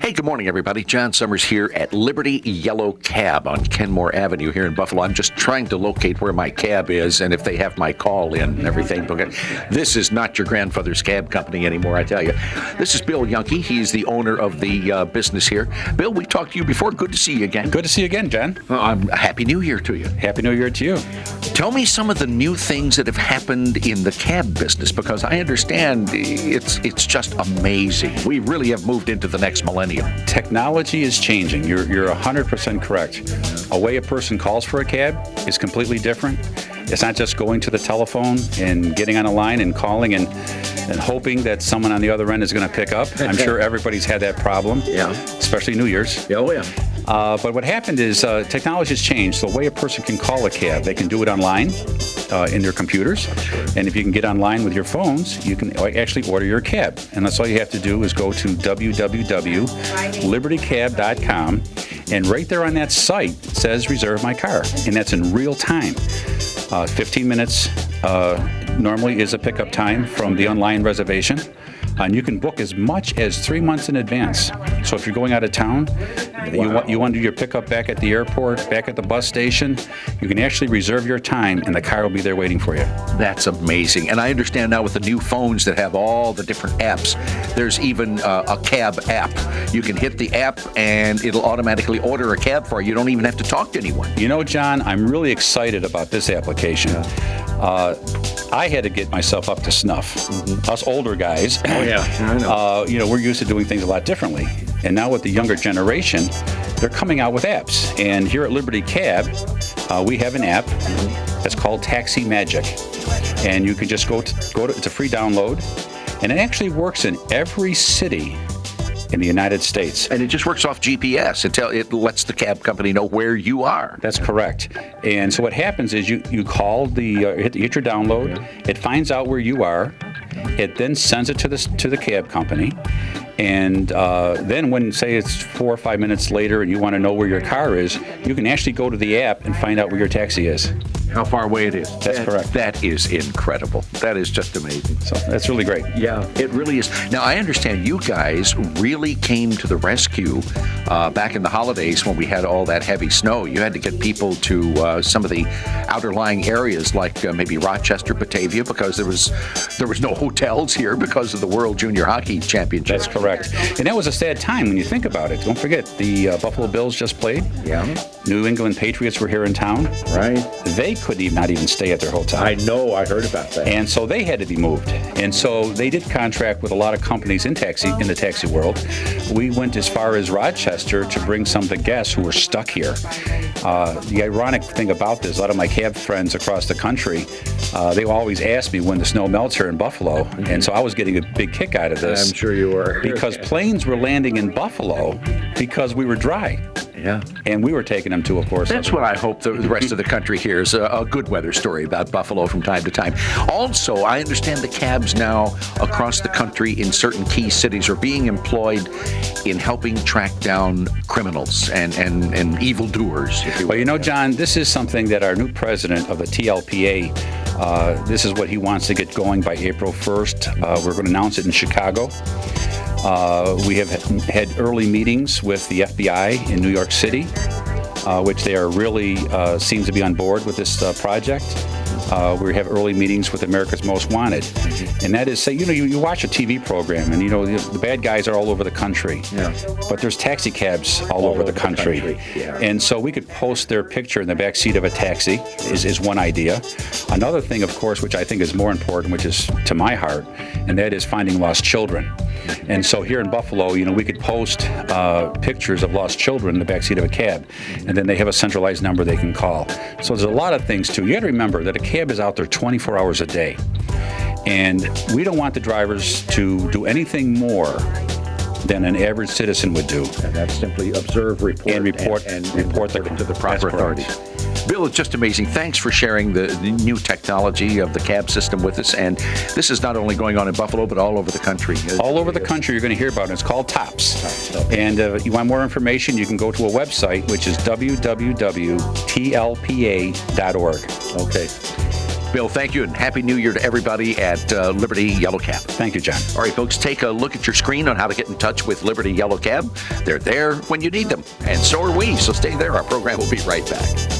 Hey, good morning, everybody. John Summers here at Liberty Yellow Cab on Kenmore Avenue here in Buffalo. I'm just trying to locate where my cab is and if they have my call in and everything. This is not your grandfather's cab company anymore, I tell you. This is Bill Yuhnke. He's the owner of the business here. Bill, we talked to you before. Good to see you again. Good to see you again, John. Happy New Year to you. Happy New Year to you. Tell me some of the new things that have happened in the cab business, because I understand it's just amazing. We really have moved into the next millennium. Technology is changing. You're 100% correct. A way a person calls for a cab is completely different. It's not just going to the telephone and getting on a line and calling and hoping that someone on the other end is going to pick up. I'm sure everybody's had that problem, especially New Year's. Oh, yeah. But what happened is technology has changed. The way a person can call a cab, they can do it online in their computers. And if you can get online with your phones, you can actually order your cab. And that's all you have to do is go to www.libertycab.com. And right there on that site, it says reserve my car. And that's in real time. 15 minutes normally is a pickup time from the online reservation. And you can book as much as 3 months in advance. So if you're going out of town, you want to do your pickup back at the airport, back at the bus station, you can actually reserve your time and the car will be there waiting for you. That's amazing. And I understand now with the new phones that have all the different apps, there's even a cab app. You can hit the app and it'll automatically order a cab for you. You don't even have to talk to anyone. You know, John, I'm really excited about this application. I had to get myself up to snuff. Us older guys, I know. We're used to doing things a lot differently. And now with the younger generation, they're coming out with apps. And here at Liberty Cab, we have an app that's called Taxi Magic. And you can just go to it's a free download. And it actually works in every city in the United States. And it just works off GPS. It lets the cab company know where you are. That's correct. And so what happens is you call hit your download. It finds out where you are. It then sends it to the cab company. And then when, say, it's 4 or 5 minutes later and you want to know where your car is, you can actually go to the app and find out where your taxi is. How far away it is. That's correct. That is incredible. That is just amazing. So that's really great. Yeah, it really is. Now, I understand you guys really came to the rescue back in the holidays when we had all that heavy snow. You had to get people to some of the outer-lying areas like maybe Rochester, Batavia, because there was no hotels here because of the World Junior Hockey Championship. That's correct. And that was a sad time when you think about it. Don't forget, the Buffalo Bills just played. Yeah. New England Patriots were here in town. Right. They could not even stay at their hotel. I know. I heard about that. And so they had to be moved. And so they did contract with a lot of companies in the taxi world. We went as far as Rochester to bring some of the guests who were stuck here. The ironic thing about this, a lot of my cab friends across the country, they always ask me when the snow melts here in Buffalo. And so I was getting a big kick out of this. I'm sure you were. Because planes were landing in Buffalo because we were dry. Yeah. And we were taking them to, of course. That's what I hope the rest of the country hears, a good weather story about Buffalo from time to time. Also, I understand the cabs now across the country in certain key cities are being employed in helping track down criminals and evildoers. Well, you know, John, this is something that our new president of the TLPA, this is what he wants to get going by April 1st. We're going to announce it in Chicago. We have had early meetings with the FBI in New York City, which they are really seems to be on board with this project. We have early meetings with America's Most Wanted. And that is, say, you watch a TV program and, the bad guys are all over the country. Yeah. But there's taxi cabs all over the country. Yeah. And so we could post their picture in the back seat of a taxi is one idea. Another thing, of course, which I think is more important, which is to my heart, and that is finding lost children. And so here in Buffalo, we could post pictures of lost children in the backseat of a cab, and then they have a centralized number they can call. So there's a lot of things, too. You got to remember that a cab is out there 24 hours a day, and we don't want the drivers to do anything more than an average citizen would do. And that's simply observe, report, and report to the proper authorities. Bill, it's just amazing. Thanks for sharing the new technology of the cab system with us. And this is not only going on in Buffalo, but all over the country. All over the country, you're going to hear about it. It's called TOPS. And if you want more information, you can go to a website, which is www.tlpa.org. Okay. Bill, thank you, and Happy New Year to everybody at Liberty Yellow Cab. Thank you, John. All right, folks, take a look at your screen on how to get in touch with Liberty Yellow Cab. They're there when you need them, and so are we, so stay there. Our program will be right back.